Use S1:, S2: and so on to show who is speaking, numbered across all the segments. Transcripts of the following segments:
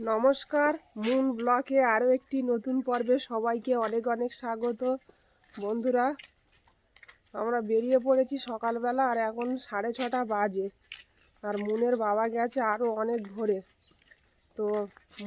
S1: নমস্কার, মুন ব্লকে আরও একটি নতুন পর্বে সবাইকে অনেক অনেক স্বাগত। বন্ধুরা, আমরা বেরিয়ে পড়েছি সকালবেলা, আর এখন 6:30 বাজে। আর মুনের বাবা গেছে আরও অনেক ভোরে। তো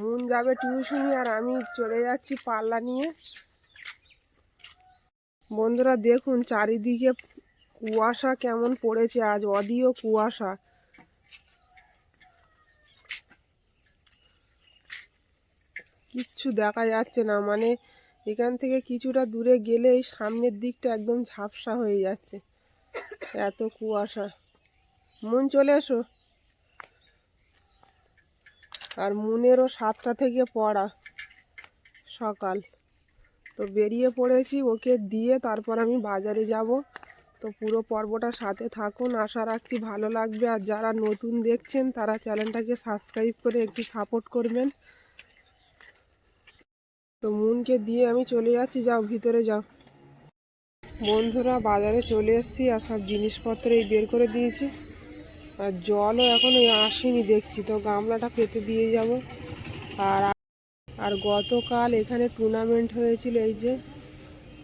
S1: মুন যাবে টিউশনি, আর আমি চলে যাচ্ছি পাল্লা নিয়ে। বন্ধুরা দেখুন চারিদিকে কুয়াশা কেমন পড়েছে, আজ অদিও কুয়াশা। কিচ্ছু দেখা যাচ্ছে না, মানে এখান থেকে কিছুটা দূরে গেলেই সামনের দিকটা একদম ঝাপসা হয়ে যাচ্ছে, এত কুয়াশা। মুন চলে এসো। আর মুনেরও 7টা থেকে পড়া সকাল, তো বেরিয়ে পড়েছি ওকে দিয়ে, তারপর আমি বাজারে যাব। তো পুরো পর্বটা সাথে থাকুন, আশা রাখছি ভালো লাগবে। আর যারা নতুন দেখছেন তারা চ্যানেলটাকে সাবস্ক্রাইব করে একটু সাপোর্ট করবেন। তো মুনকে দিয়ে আমি চলে যাচ্ছি, যাও ভিতরে যাও। বন্ধুরা বাজারে চলে এসেছি, আর সব জিনিসপত্র এই বের করে দিয়েছি। আর জলও এখনো আসেনি দেখছি, তো গামলাটা পেতে দিয়ে যাব। আর আর গতকাল এখানে টুর্নামেন্ট হয়েছিল, এই যে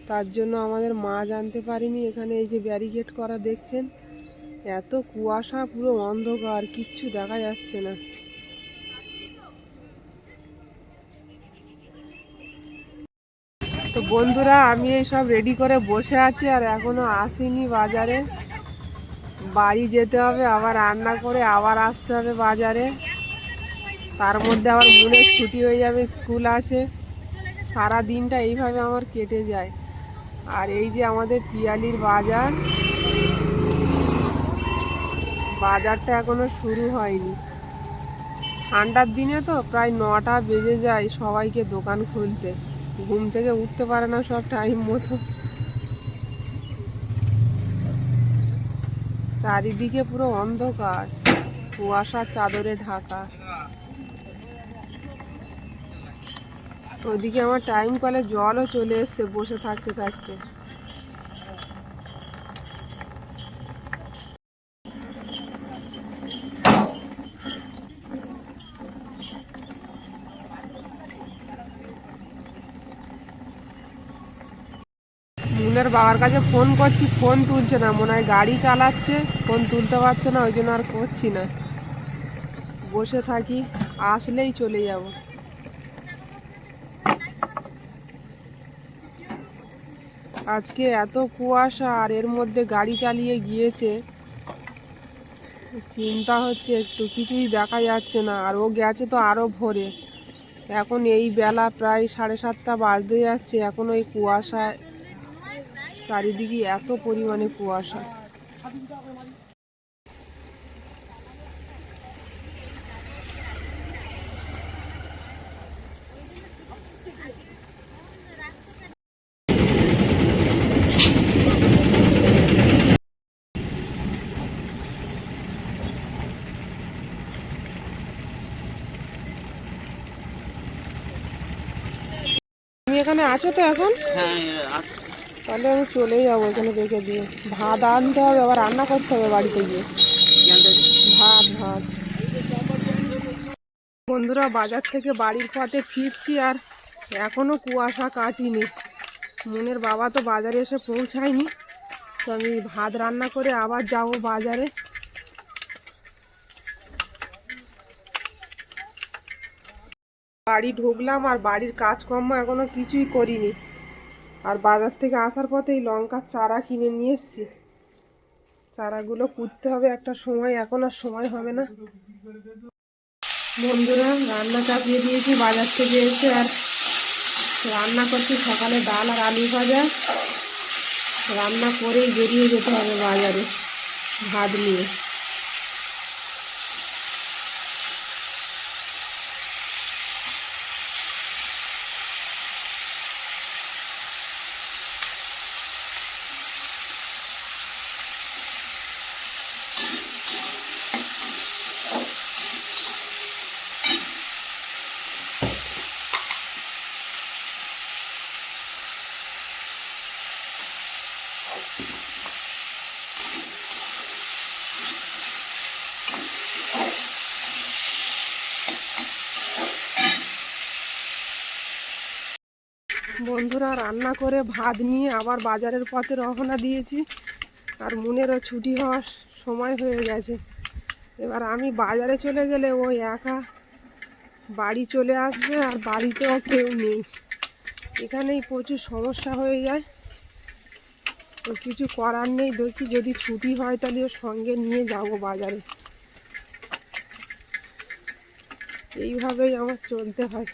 S1: তার জন্য আমাদের মাছ আনতে পারিনি। এখানে এই যে ব্যারিকেড করা দেখছেন, এত কুয়াশা, পুরো অন্ধকার, কিচ্ছু দেখা যাচ্ছে না। তো বন্ধুরা আমি এই সব রেডি করে বসে আছি, আর এখনো আসিনি বাজারে। বাড়ি যেতে হবে, আবার রান্না করে আবার আসতে হবে বাজারে। তার মধ্যে আবার মুনের ছুটি হয়ে যাবে, স্কুল আছে। সারা দিনটা এইভাবে আমার কেটে যায়। আর এই যে আমাদের পিয়ালির বাজার, বাজারটা এখনো শুরু হয়নি। ঠান্ডার দিনে তো প্রায় 9টা বেজে যায় সবাইকে দোকান খুলতে, ঘুম থেকে উঠতে পারে না সব টাইম মতো। চারিদিকে পুরো অন্ধকার, কুয়াশার চাদরে ঢাকা। ওইদিকে আমার টাইম কলে জলও চলে এসছে বসে থাকতে থাকতে। মুনের বাবার কাছে ফোন করছি, ফোন তুলছে না, মনে হয় গাড়ি চালাচ্ছে, ফোন তুলতে পারছে না, ওই জন্য আর করছি না। বসে থাকি, আসলেই চলে যাব। আজকে এত কুয়াশা, আর এর মধ্যে গাড়ি চালিয়ে গিয়েছে, চিন্তা হচ্ছে একটু, কিছুই দেখা যাচ্ছে না। আর ও গেছে তো আরও ভোরে, এখন এই বেলা প্রায় 7:30 বাজতে যাচ্ছে, এখন ওই কুয়াশায় চারিদিকে এত পরিমাণে কুয়াশা। তুমি এখানে আছো তো এখন? তাহলে আমি চলে যাবো, এখানে রেখে দিয়ে। ভাত আনতে হবে, আবার রান্না করতে হবে বাড়িতে গিয়ে। ভাত ভাত। বন্ধুরা বাজার থেকে বাড়ির পথে ফিরছি, আর এখনো কুয়াশা কাটিনি। মুনের বাবা তো বাজারে এসে পৌঁছায়নি, তো আমি ভাত রান্না করে আবার যাব বাজারে। বাড়ি ঢুকলাম, আর বাড়ির কাজকর্ম এখনো কিছুই করিনি। আর বাজার থেকে আসার পথে এই লঙ্কার চারা কিনে নিয়ে এসেছি, চারাগুলো পুঁততে হবে একটা সময়, এখন আর সময় হবে না। বন্ধুরা রান্না চাপিয়ে দিয়েছি বাজার থেকে এসে, আর রান্না করছি সকালে ডাল আর আলু ভাজা। রান্না করেই বেরিয়ে যেতে হবে বাজারে ভাত নিয়ে। বন্ধুরা রান্না করে ভাত নিয়ে আবার বাজারের পথে রওনা দিয়েছি। আর মুনেরও ছুটি হওয়ার সময় হয়ে গেছে। এবার আমি বাজারে চলে গেলে ও একা বাড়ি চলে আসবে, আর বাড়িতেও কেউ নেই। এখানেই প্রচুর সমস্যা হয়ে যায়। তো কিছু করার নেই, দেখি যদি ছুটি হয় তাহলে ওর সঙ্গে নিয়ে যাব বাজারে। এইভাবেই আমার চলতে হয়।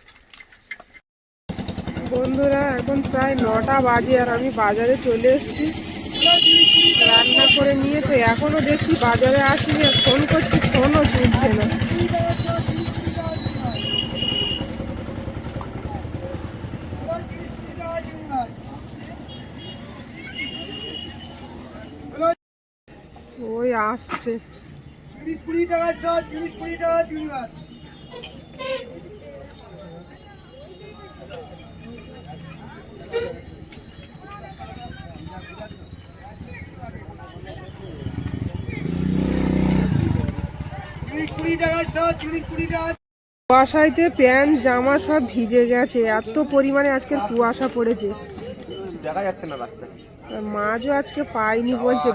S1: বন্ধুরা এখন প্রায় 9টা বাজে আর আমি বাজারে চলে এসেছি রান্না করে নিয়ে। তো এখনও দেখছি বাজারে আসিনি, আর ফোন করছি ফোনও তুলছে না। ওই আসছে। কুয়াশাইতে প্যান্ট জামা সব ভিজে গেছে, এত পরিমাণে আজকের কুয়াশা পড়েছে,
S2: দেখা যাচ্ছে না রাস্তায়।
S1: মাছও আজকে পাইনি বলছে।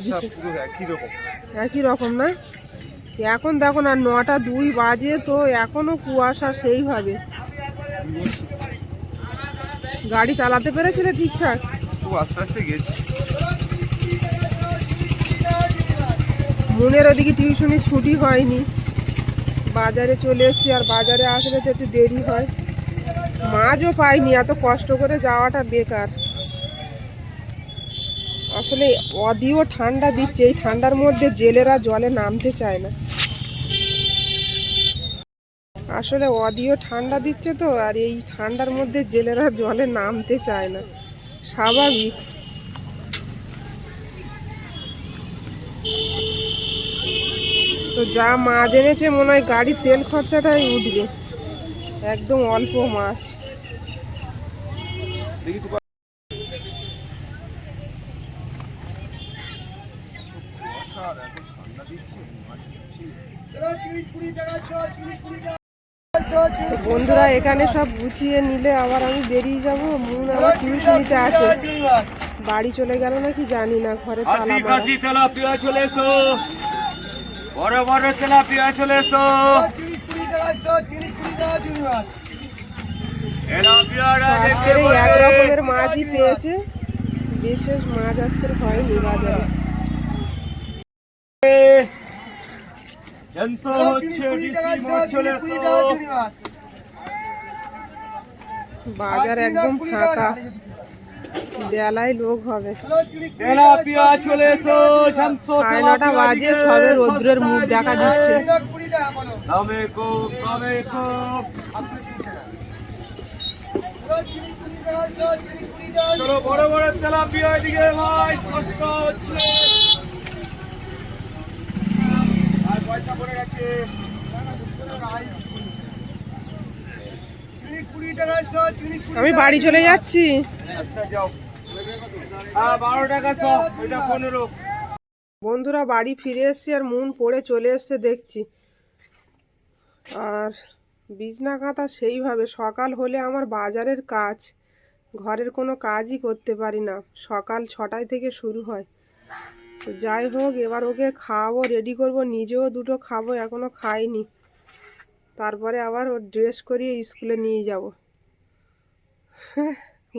S1: একই রকম না? এখন দেখো না 9টা 2 বাজে, তো এখনো কুয়াশা সেইভাবে। গাড়ি চালাতে পেরেছিলে ঠিকঠাক?
S2: খুব আস্তে আস্তে গেছি।
S1: মনের ওদিকে টিউশনি ছুটি হয়নি, বাজারে চলে এসেছি। আর বাজারে আসলে তো একটু দেরি হয়। মাছও পাইনি, এত কষ্ট করে যাওয়াটা বেকার। আসলে অদিও ঠান্ডা দিচ্ছে, এই ঠান্ডার মধ্যে জেলেরা জলে নামতে চায় না। আসলে অদিও ঠান্ডা দিচ্ছে তো, আর এই ঠান্ডার মধ্যে জেলেরা জলে নামতে চায় না, স্বাভাবিক। তো যা মাছ এনেছে মনে হয় গাড়ির তেল খরচাটাই উঠবে, একদম অল্প মাছ। বন্ধুরা এখানে সব গুছিয়ে নিলে আবার আমি বেরিয়ে যাব। মুন আবার টিউশনিতে আছে, বাড়ি চলে গেল নাকি জানি না, ঘরে তালা মারা।
S2: তেলাপিয়া চলে এসো, বড় বড় তেলাপিয়া চলে এসো।
S1: আজকের এই এক রকমের মাছই পেয়েছে, বিশেষ মাছ আজকের হয়নি বাজারে। বাজার একদম ফাঁকা, বেলায় লোক হবে। 9:30 বাজে, সবে রৌদ্রের মুখ দেখা দিচ্ছে।
S2: বড় বড় তেলাপিয়া এদিকে ভাই, সস্তা হচ্ছে। আর পয়সা পড়ে গেছে।
S1: আমি বাড়ি চলে যাচ্ছি।
S2: আচ্ছা যাও। 12 টাকা 100, এটা 15।
S1: বন্ধুরা বাড়ি ফিরে এসছি, আর মন পড়ে চলে এসছে দেখছি। আর বিছনা কাঁথা সেইভাবে, সকাল হলে আমার বাজারের কাজ, ঘরের কোনো কাজই করতে পারি না। সকাল 6টায় থেকে শুরু হয়। তো যাই হোক, এবার ওকে খাওয়াবো, রেডি করব, নিজেও দুটো খাবো, এখনো খাইনি। তারপরে আবার ওর ড্রেস করিয়ে স্কুলে নিয়ে যাব।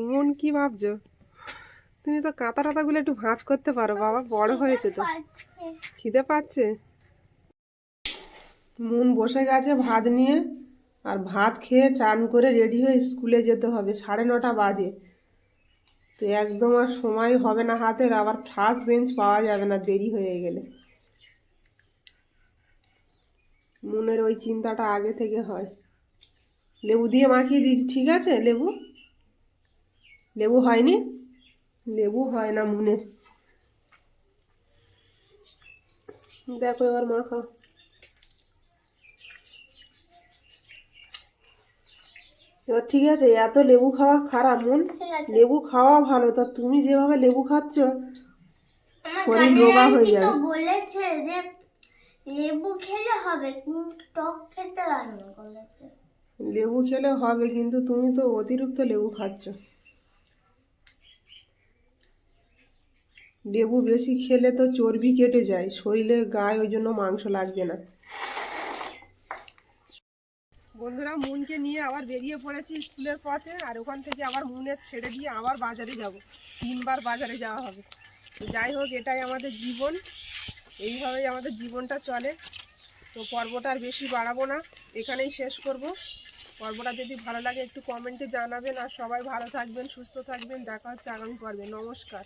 S1: মন কি ভাবছো? তুমি তো কাঁথা টাতাগুলো একটু ভাঁজ করতে পারো বাবা, বড় হয়েছে তো। খিদে পাচ্ছে। মন বসে গেছে ভাত নিয়ে, আর ভাত খেয়ে চান করে রেডি হয়ে স্কুলে যেতে হবে। 9:30 বাজে, তো একদম আর সময় হবে না হাতের, আবার ফার্স্ট বেঞ্চ পাওয়া যাবে না দেরি হয়ে গেলে। মনের ওই চিন্তাটা আগে থেকে হয়। লেবু দিয়ে মাখিয়ে দিয়েছি, ঠিক আছে? লেবু লেবু হয়নি, লেবু হয় না মনের। দেখো এবার মাখা। এবার ঠিক আছে, এত লেবু খাওয়া খারাপ মন, লেবু খাওয়া ভালো। তা তুমি যেভাবে লেবু খাচ্ছ, শরীর রোগা হয়ে যাবে।
S3: বলেছে যে লেবু খেলে হবে, কিন্তু টক খেতে বারণ করেছে।
S1: লেবু খেলে হবে, কিন্তু তুমি তো অতিরিক্ত লেবু খাচ্ছ। লেবু বেশি খেলে তো চর্বি কেটে যায় শরীরে, গায়ে ওই জন্য মাংস লাগছে না। বন্ধুরা, মুনকে নিয়ে আবার বেরিয়ে পড়েছি স্কুলের পথে, আর ওখান থেকে আবার মুনের ছেড়ে দিয়ে আবার বাজারে যাব। 3বার বাজারে যাওয়া হবে। তো যাই হোক, এটাই আমাদের জীবন, এইভাবেই আমাদের জীবনটা চলে। তো পর্বটা আর বেশি বাড়াবো না, এখানেই শেষ করব। পর্বটা যদি ভালো লাগে একটু কমেন্টে জানাবেন, আর সবাই ভালো থাকবেন, সুস্থ থাকবেন। দেখা হচ্ছে আগামী পর্বে। নমস্কার।